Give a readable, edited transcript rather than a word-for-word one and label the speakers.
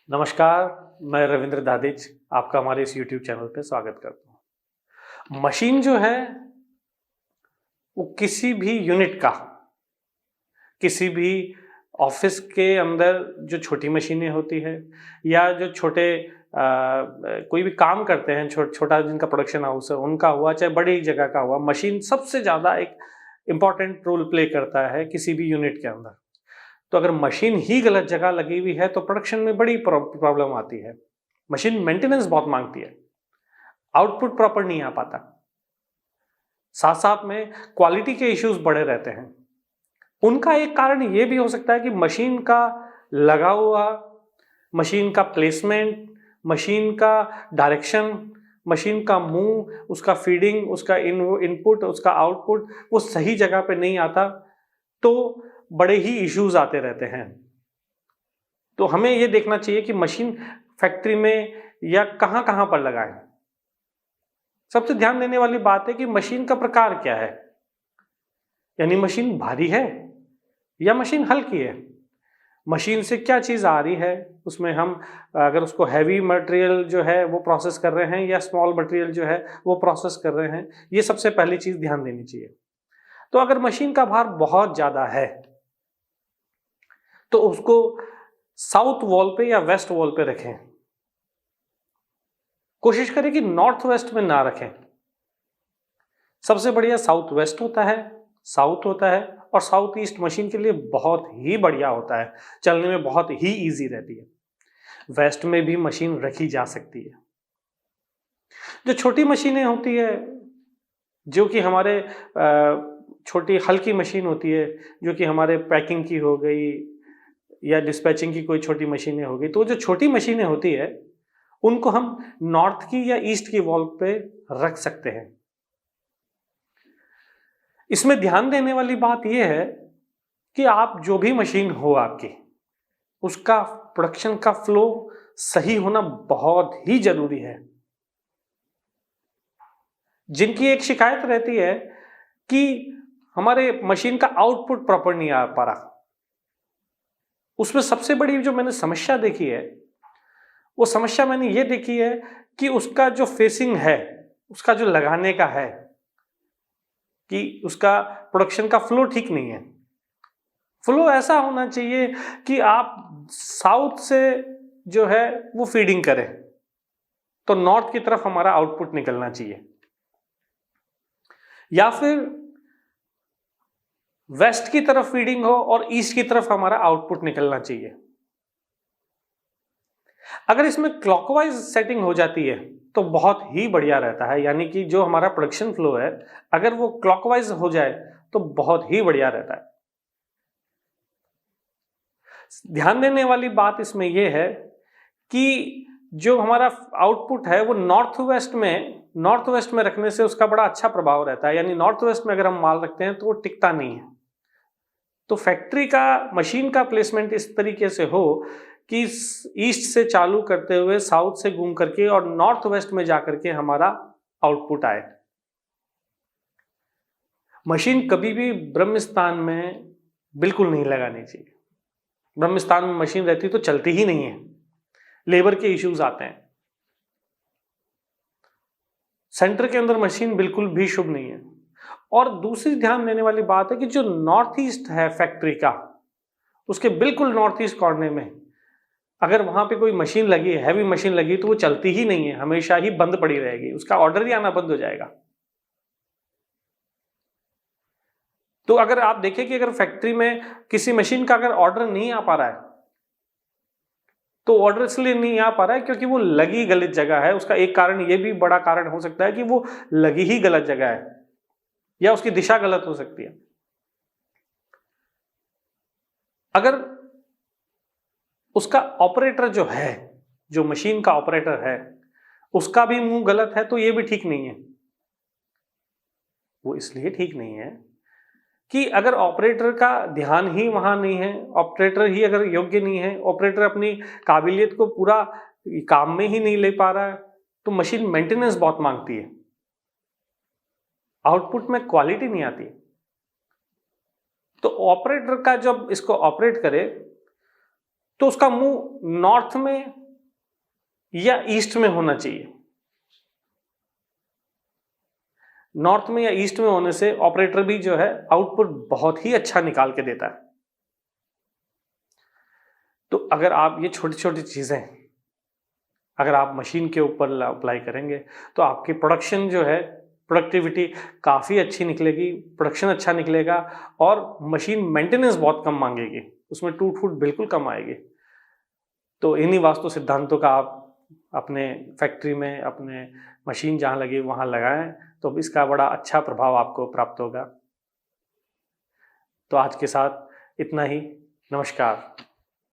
Speaker 1: नमस्कार, मैं रविंद्र दादिच आपका हमारे इस YouTube चैनल पे स्वागत करता हूँ। मशीन जो है वो किसी भी यूनिट का, किसी भी ऑफिस के अंदर जो छोटी मशीनें होती है या जो छोटे कोई भी काम करते हैं, छोटा जिनका प्रोडक्शन हाउस है उनका हुआ, चाहे बड़ी जगह का हुआ, मशीन सबसे ज़्यादा एक इम्पॉर्टेंट रोल प्ले करता है किसी भी यूनिट के अंदर। तो अगर मशीन ही गलत जगह लगी हुई है तो प्रोडक्शन में बड़ी प्रॉब्लम आती है। मशीन मेंटेनेंस बहुत मांगती है, आउटपुट प्रॉपर नहीं आ पाता, साथ साथ में क्वालिटी के इश्यूज बड़े रहते हैं। उनका एक कारण ये भी हो सकता है कि मशीन का लगा हुआ, मशीन का प्लेसमेंट, मशीन का डायरेक्शन, मशीन का मूव, उसका फीडिंग, उसका इनपुट, उसका आउटपुट वो सही जगह पे नहीं आता, तो बड़े ही इश्यूज आते रहते हैं। तो हमें ये देखना चाहिए कि मशीन फैक्ट्री में या कहां कहां पर लगाएं। सबसे ध्यान देने वाली बात है कि मशीन का प्रकार क्या है, यानी मशीन भारी है या मशीन हल्की है, मशीन से क्या चीज आ रही है, उसमें हम अगर उसको हैवी मटेरियल जो है वो प्रोसेस कर रहे हैं या स्मॉल मटेरियल जो है वो प्रोसेस कर रहे हैं, ये सबसे पहली चीज ध्यान देनी चाहिए। तो अगर मशीन का भार बहुत ज्यादा है तो उसको साउथ वॉल पे या वेस्ट वॉल पे रखें। कोशिश करें कि नॉर्थ वेस्ट में ना रखें। सबसे बढ़िया साउथ वेस्ट होता है, साउथ होता है, और साउथ ईस्ट मशीन के लिए बहुत ही बढ़िया होता है, चलने में बहुत ही इजी रहती है। वेस्ट में भी मशीन रखी जा सकती है। जो छोटी मशीनें होती है, जो कि हमारे छोटी हल्की मशीन होती है, जो कि हमारे पैकिंग की हो गई या डिस्पैचिंग की कोई छोटी मशीनें हो गई, तो जो छोटी मशीनें होती है उनको हम नॉर्थ की या ईस्ट की वॉल पे रख सकते हैं। इसमें ध्यान देने वाली बात यह है कि आप जो भी मशीन हो आपकी, उसका प्रोडक्शन का फ्लो सही होना बहुत ही जरूरी है। जिनकी एक शिकायत रहती है कि हमारे मशीन का आउटपुट प्रॉपर नहीं आ पा रहा, उसमें सबसे बड़ी जो मैंने समस्या देखी है, वो समस्या मैंने ये देखी है कि उसका जो फेसिंग है, उसका जो लगाने का है, कि उसका प्रोडक्शन का फ्लो ठीक नहीं है। फ्लो ऐसा होना चाहिए कि आप साउथ से जो है वो फीडिंग करें तो नॉर्थ की तरफ हमारा आउटपुट निकलना चाहिए, या फिर वेस्ट की तरफ फीडिंग हो और ईस्ट की तरफ हमारा आउटपुट निकलना चाहिए। अगर इसमें क्लॉकवाइज सेटिंग हो जाती है तो बहुत ही बढ़िया रहता है, यानी कि जो हमारा प्रोडक्शन फ्लो है अगर वो क्लॉकवाइज हो जाए तो बहुत ही बढ़िया रहता है। ध्यान देने वाली बात इसमें यह है कि जो हमारा आउटपुट है वो नॉर्थ वेस्ट में रखने से उसका बड़ा अच्छा प्रभाव रहता है, यानी नॉर्थ वेस्ट में अगर हम माल रखते हैं तो वो टिकता नहीं है। तो फैक्ट्री का मशीन का प्लेसमेंट इस तरीके से हो कि ईस्ट से चालू करते हुए साउथ से घूम करके और नॉर्थ वेस्ट में जाकर के हमारा आउटपुट आए। मशीन कभी भी ब्रह्म स्थान में बिल्कुल नहीं लगानी चाहिए। ब्रह्म स्थान में मशीन रहती तो चलती ही नहीं है, लेबर के इश्यूज आते हैं। सेंटर के अंदर मशीन बिल्कुल भी शुभ नहीं है। और दूसरी ध्यान देने वाली बात है कि जो नॉर्थ ईस्ट है फैक्ट्री का, उसके बिल्कुल नॉर्थ ईस्ट कॉर्नर में अगर वहां पे कोई मशीन लगी है, हैवी मशीन लगी, तो वो चलती ही नहीं है, हमेशा ही बंद पड़ी रहेगी, उसका ऑर्डर ही आना बंद हो जाएगा। तो अगर आप देखें कि अगर फैक्ट्री में किसी मशीन का अगर ऑर्डर नहीं आ पा रहा है तो ऑर्डर इसलिए नहीं आ पा रहा है क्योंकि वो लगी गलत जगह है। उसका एक कारण ये भी बड़ा कारण हो सकता है कि वो लगी ही गलत जगह है या उसकी दिशा गलत हो सकती है। अगर उसका ऑपरेटर जो है, जो मशीन का ऑपरेटर है, उसका भी मुंह गलत है तो ये भी ठीक नहीं है। वो इसलिए ठीक नहीं है कि अगर ऑपरेटर का ध्यान ही वहां नहीं है, ऑपरेटर ही अगर योग्य नहीं है, ऑपरेटर अपनी काबिलियत को पूरा काम में ही नहीं ले पा रहा है, तो मशीन मेंटेनेंस बहुत मांगती है, आउटपुट में क्वालिटी नहीं आती। तो ऑपरेटर का जब इसको ऑपरेट करे तो उसका मुंह नॉर्थ में या ईस्ट में होना चाहिए। नॉर्थ में या ईस्ट में होने से ऑपरेटर भी जो है आउटपुट बहुत ही अच्छा निकाल के देता है। तो अगर आप ये छोटी छोटी चीजें अगर आप मशीन के ऊपर अप्लाई करेंगे तो आपकी प्रोडक्शन जो है, प्रोडक्टिविटी काफ़ी अच्छी निकलेगी, प्रोडक्शन अच्छा निकलेगा और मशीन मेंटेनेंस बहुत कम मांगेगी, उसमें टूट फूट बिल्कुल कम आएगी। तो इन्हीं वास्तु सिद्धांतों का आप अपने फैक्ट्री में, अपने मशीन जहाँ लगी वहाँ लगाएं, तो इसका बड़ा अच्छा प्रभाव आपको प्राप्त होगा। तो आज के साथ इतना ही। नमस्कार।